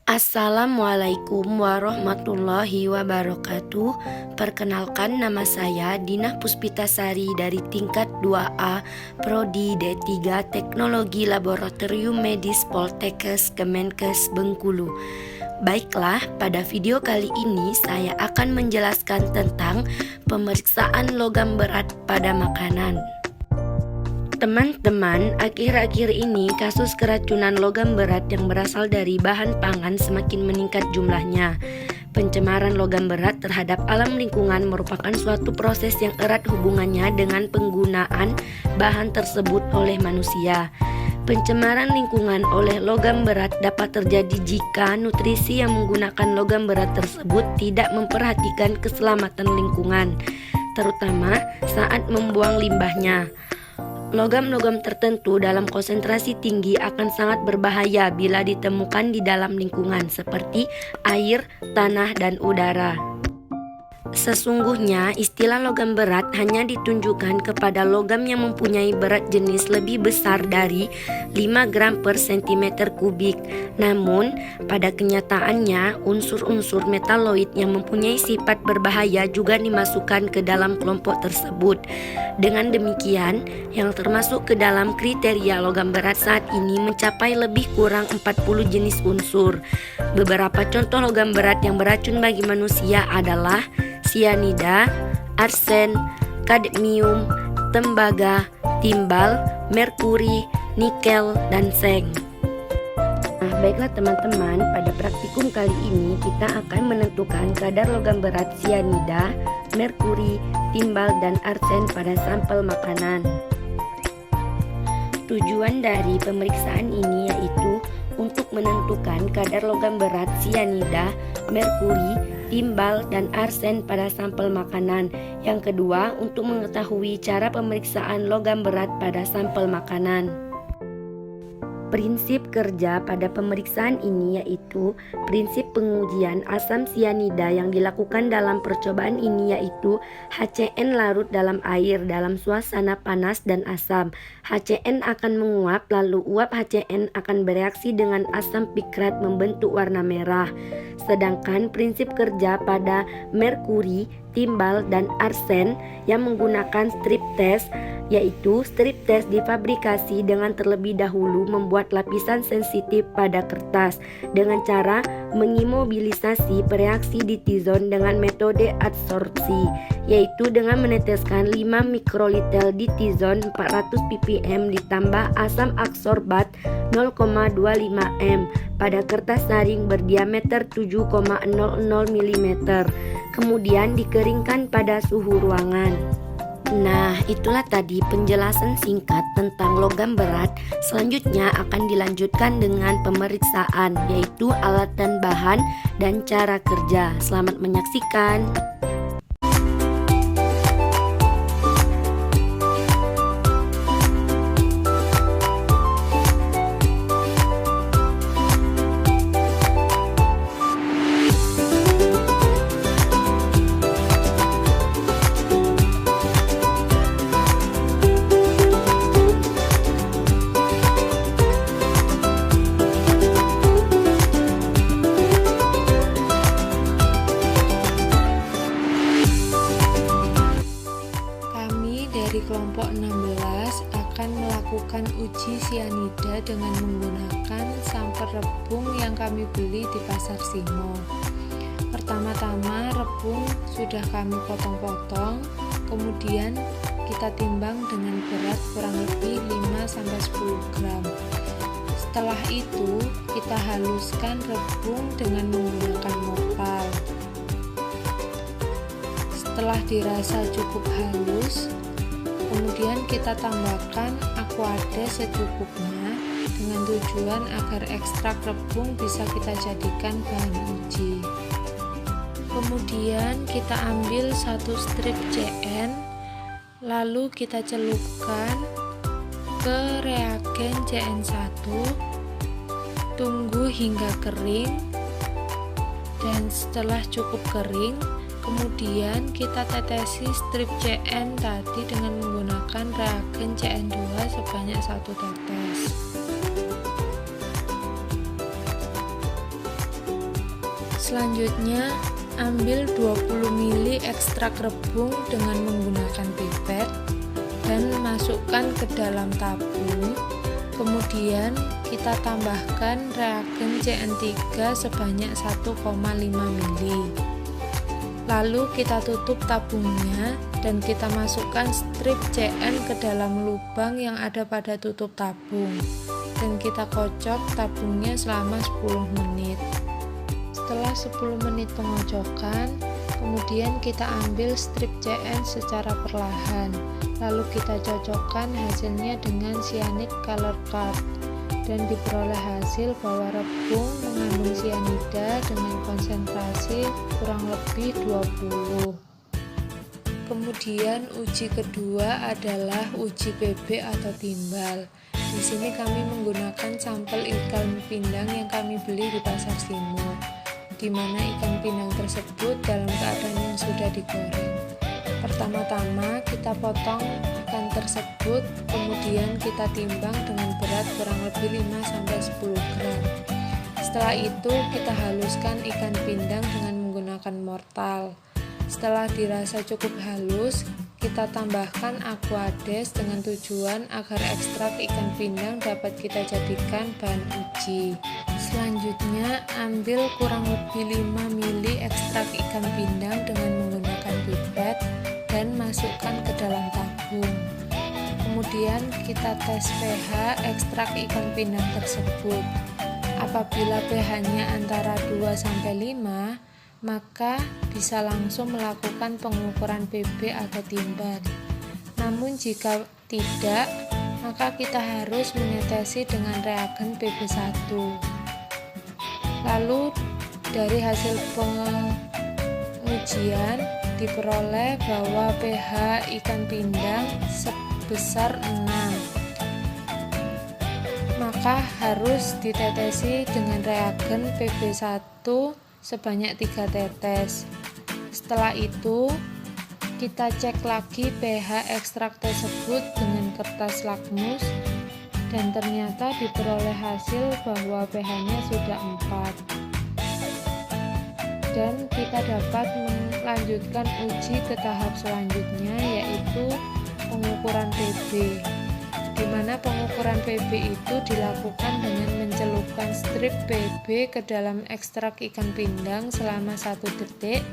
Assalamualaikum warahmatullahi wabarakatuh. Perkenalkan, nama saya Dinah Puspitasari dari tingkat 2A Prodi D3 Teknologi Laboratorium Medis Poltekkes Kemenkes Bengkulu. Baiklah, pada video kali ini saya akan menjelaskan tentang pemeriksaan logam berat pada makanan. Teman-teman, akhir-akhir ini kasus keracunan logam berat yang berasal dari bahan pangan semakin meningkat jumlahnya. Pencemaran logam berat terhadap alam lingkungan merupakan suatu proses yang erat hubungannya dengan penggunaan bahan tersebut oleh manusia. Pencemaran lingkungan oleh logam berat dapat terjadi jika nutrisi yang menggunakan logam berat tersebut tidak memperhatikan keselamatan lingkungan, terutama saat membuang limbahnya. Logam-logam tertentu dalam konsentrasi tinggi akan sangat berbahaya bila ditemukan di dalam lingkungan seperti air, tanah, dan udara. Sesungguhnya istilah logam berat hanya ditunjukkan kepada logam yang mempunyai berat jenis lebih besar dari 5 gram per cm kubik. Namun, pada kenyataannya unsur-unsur metaloid yang mempunyai sifat berbahaya juga dimasukkan ke dalam kelompok tersebut. Dengan demikian, yang termasuk ke dalam kriteria logam berat saat ini mencapai lebih kurang 40 jenis unsur. Beberapa contoh logam berat yang beracun bagi manusia adalah sianida, arsen, kadmium, tembaga, timbal, merkuri, nikel, dan seng. Nah, baiklah teman-teman, pada praktikum kali ini kita akan menentukan kadar logam berat sianida, merkuri, timbal, dan arsen pada sampel makanan. Tujuan dari pemeriksaan ini yaitu untuk menentukan kadar logam berat sianida, merkuri, timbal, dan arsen pada sampel makanan. Yang kedua, untuk mengetahui cara pemeriksaan logam berat pada sampel makanan. Prinsip kerja pada pemeriksaan ini yaitu prinsip pengujian asam sianida yang dilakukan dalam percobaan ini yaitu HCN larut dalam air dalam suasana panas dan asam. HCN akan menguap, lalu uap HCN akan bereaksi dengan asam pikrat membentuk warna merah. Sedangkan prinsip kerja pada merkuri, timbal, dan arsen yang menggunakan strip test yaitu strip test difabrikasi dengan terlebih dahulu membuat lapisan sensitif pada kertas dengan cara mengimobilisasi pereaksi di T-zone dengan metode adsorpsi, yaitu dengan meneteskan 5 mikroliter di T-zone 400 ppm ditambah asam aksorbat 0,25 m pada kertas saring berdiameter 7,00 mm, kemudian dikeringkan pada suhu ruangan. Nah, itulah tadi penjelasan singkat tentang logam berat. Selanjutnya akan dilanjutkan dengan pemeriksaan, yaitu alat dan bahan dan cara kerja. Selamat menyaksikan. Dari kelompok 16 akan melakukan uji sianida dengan menggunakan sampel rebung yang kami beli di pasar Simo. Pertama-tama rebung sudah kami potong-potong, kemudian kita timbang dengan berat kurang lebih 5-10 gram. Setelah itu kita haluskan rebung dengan menggunakan mopal. Setelah dirasa cukup halus, kemudian kita tambahkan aqua secukupnya dengan tujuan agar ekstrak rebung bisa kita jadikan bahan uji. Kemudian kita ambil satu strip CN, lalu kita celupkan ke reagen CN1, tunggu hingga kering, dan setelah cukup kering, kemudian kita tetesi strip CN tadi dengan menggunakan reagen CN2 sebanyak 1 tetes. Selanjutnya, ambil 20 ml ekstrak rebung dengan menggunakan pipet dan masukkan ke dalam tabung. Kemudian kita tambahkan reagen CN3 sebanyak 1,5 ml. Lalu kita tutup tabungnya dan kita masukkan strip CN ke dalam lubang yang ada pada tutup tabung dan kita kocok tabungnya selama 10 menit. Setelah 10 menit pengocokan, kemudian kita ambil strip CN secara perlahan, lalu kita cocokkan hasilnya dengan cyanide color card dan diperoleh hasil bahwa rebung mengandung cyanida dengan konsentrasi kurang lebih 20. Kemudian uji kedua adalah uji PB atau timbal. Di sini kami menggunakan sampel ikan pindang yang kami beli di pasar Simo, di mana ikan pindang tersebut dalam keadaan yang sudah digoreng. Pertama-tama kita potong ikan tersebut, kemudian kita timbang dengan berat kurang lebih 5-10 gram. Setelah itu kita haluskan ikan pindang dengan menggunakan mortal. Setelah dirasa cukup halus, kita tambahkan aquades dengan tujuan agar ekstrak ikan pindang dapat kita jadikan bahan uji. Selanjutnya, ambil kurang lebih 5 ml ekstrak ikan pindang dengan menggunakan pipet dan masukkan ke dalam tabung. Kemudian kita tes pH ekstrak ikan pindang tersebut. Apabila pH-nya antara 2-5, maka bisa langsung melakukan pengukuran PB atau timbal. Namun jika tidak, maka kita harus menetesi dengan reagen PB1. Lalu dari hasil pengujian diperoleh bahwa pH ikan pindang sebesar 6, maka harus ditetesi dengan reagen PB1 sebanyak 3 tetes. Setelah itu kita cek lagi pH ekstrak tersebut dengan kertas lakmus dan ternyata diperoleh hasil bahwa pH-nya sudah 4. Dan kita dapat melanjutkan uji ke tahap selanjutnya, yaitu pengukuran PB, di mana pengukuran PB itu dilakukan dengan mencelupkan strip PB ke dalam ekstrak ikan pindang selama 1 detik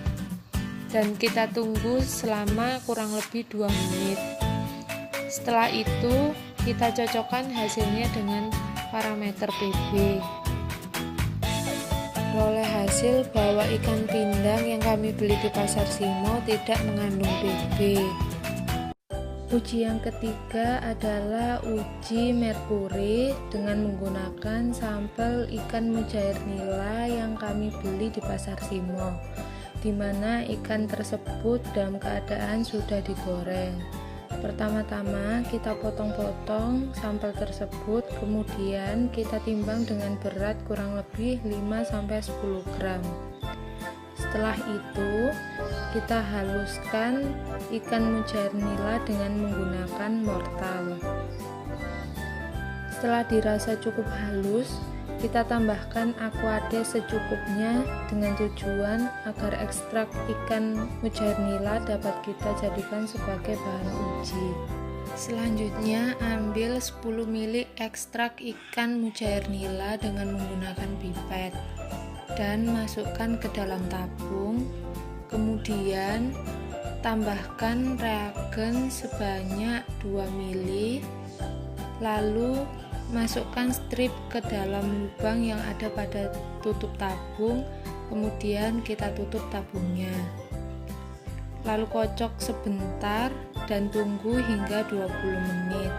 dan kita tunggu selama kurang lebih 2 menit. Setelah itu kita cocokkan hasilnya dengan parameter PB. Peroleh hasil bahwa ikan pindang yang kami beli di pasar Simo tidak mengandung PB. Uji yang ketiga adalah uji merkuri dengan menggunakan sampel ikan mujair nila yang kami beli di pasar Simo, di mana ikan tersebut dalam keadaan sudah digoreng. Pertama-tama kita potong-potong sampel tersebut, kemudian kita timbang dengan berat kurang lebih 5-10 gram. Setelah itu kita haluskan ikan mujair nila dengan menggunakan mortal. Setelah dirasa cukup halus, kita tambahkan aquades secukupnya dengan tujuan agar ekstrak ikan mujair nila dapat kita jadikan sebagai bahan uji. Selanjutnya, ambil 10 ml ekstrak ikan mujair nila dengan menggunakan pipet dan masukkan ke dalam tabung. Kemudian tambahkan reagen sebanyak 2 ml, lalu masukkan strip ke dalam lubang yang ada pada tutup tabung, kemudian kita tutup tabungnya. Lalu kocok sebentar dan tunggu hingga 20 menit.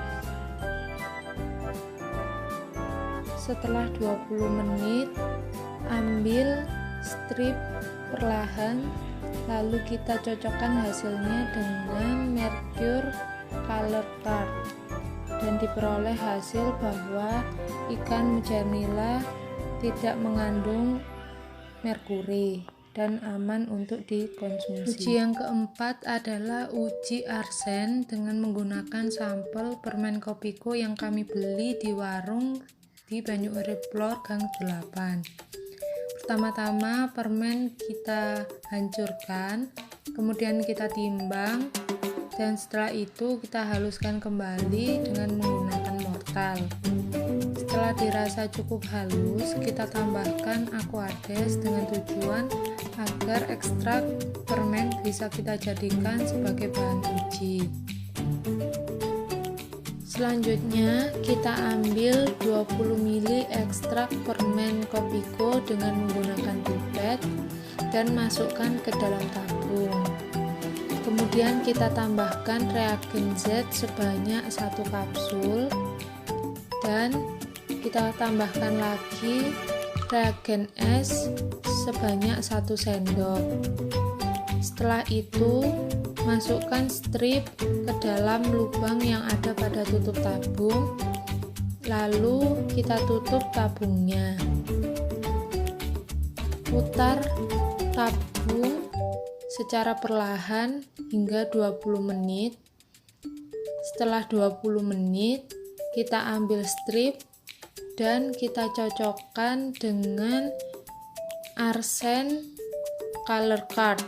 Setelah 20 menit, ambil strip perlahan, lalu kita cocokkan hasilnya dengan mercure color card dan diperoleh hasil bahwa ikan mujair nila tidak mengandung merkuri dan aman untuk dikonsumsi. Uji yang keempat adalah uji arsen dengan menggunakan sampel permen kopiko yang kami beli di warung di Banyu Urip Lor Gang 8. Pertama-tama permen kita hancurkan, kemudian kita timbang, dan setelah itu kita haluskan kembali dengan menggunakan mortar. Setelah dirasa cukup halus, kita tambahkan aquades dengan tujuan agar ekstrak permen bisa kita jadikan sebagai bahan uji. Selanjutnya kita ambil 20 ml ekstrak permen kopiko dengan menggunakan pipet dan masukkan ke dalam tabung. Kemudian kita tambahkan reagen Z sebanyak 1 kapsul dan kita tambahkan lagi reagen S sebanyak 1 sendok. Setelah itu masukkan strip ke dalam lubang yang ada pada tutup tabung, lalu kita tutup tabungnya. Putar tabung secara perlahan hingga 20 menit. Setelah 20 menit, kita ambil strip dan kita cocokkan dengan arsen color card.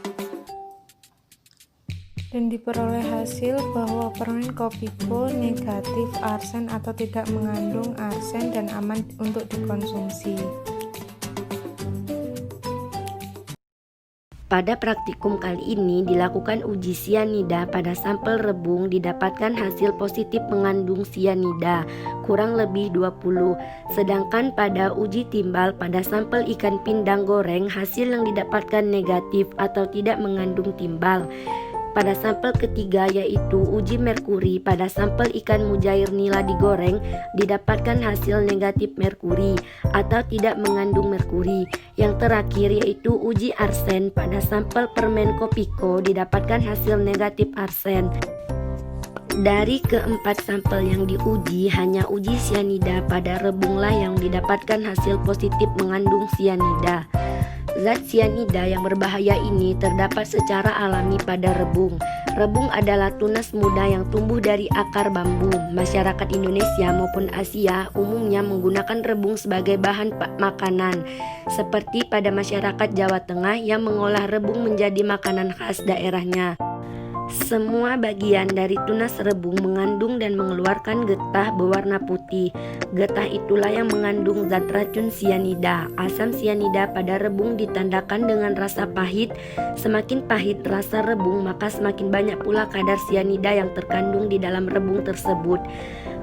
Dan diperoleh hasil bahwa permen kopiko negatif arsen atau tidak mengandung arsen dan aman untuk dikonsumsi. Pada praktikum kali ini dilakukan uji sianida pada sampel rebung, didapatkan hasil positif mengandung sianida kurang lebih 20. Sedangkan pada uji timbal pada sampel ikan pindang goreng hasil yang didapatkan negatif atau tidak mengandung timbal. Pada sampel ketiga yaitu uji merkuri pada sampel ikan mujair nila digoreng didapatkan hasil negatif merkuri atau tidak mengandung merkuri. Yang terakhir yaitu uji arsen pada sampel permen kopiko didapatkan hasil negatif arsen. Dari keempat sampel yang diuji, hanya uji sianida pada rebunglah yang didapatkan hasil positif mengandung sianida. Zat sianida yang berbahaya ini terdapat secara alami pada rebung. Rebung adalah tunas muda yang tumbuh dari akar bambu. Masyarakat Indonesia maupun Asia umumnya menggunakan rebung sebagai bahan makanan, seperti pada masyarakat Jawa Tengah yang mengolah rebung menjadi makanan khas daerahnya. Semua bagian dari tunas rebung mengandung dan mengeluarkan getah berwarna putih. Getah itulah yang mengandung zat racun sianida. Asam sianida pada rebung ditandakan dengan rasa pahit. Semakin pahit rasa rebung, maka semakin banyak pula kadar sianida yang terkandung di dalam rebung tersebut.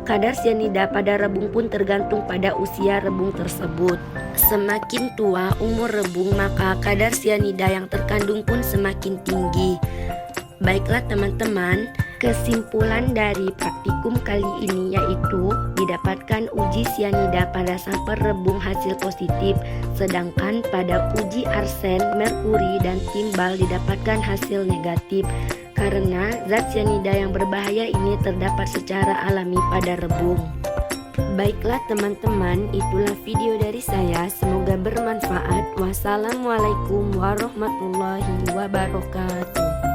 Kadar sianida pada rebung pun tergantung pada usia rebung tersebut. Semakin tua umur rebung, maka kadar sianida yang terkandung pun semakin tinggi. Baiklah teman-teman, kesimpulan dari praktikum kali ini yaitu didapatkan uji sianida pada sampel rebung hasil positif, sedangkan pada uji arsen, merkuri, dan timbal didapatkan hasil negatif. Karena zat sianida yang berbahaya ini terdapat secara alami pada rebung. Baiklah teman-teman, itulah video dari saya. Semoga bermanfaat. Wassalamualaikum warahmatullahi wabarakatuh.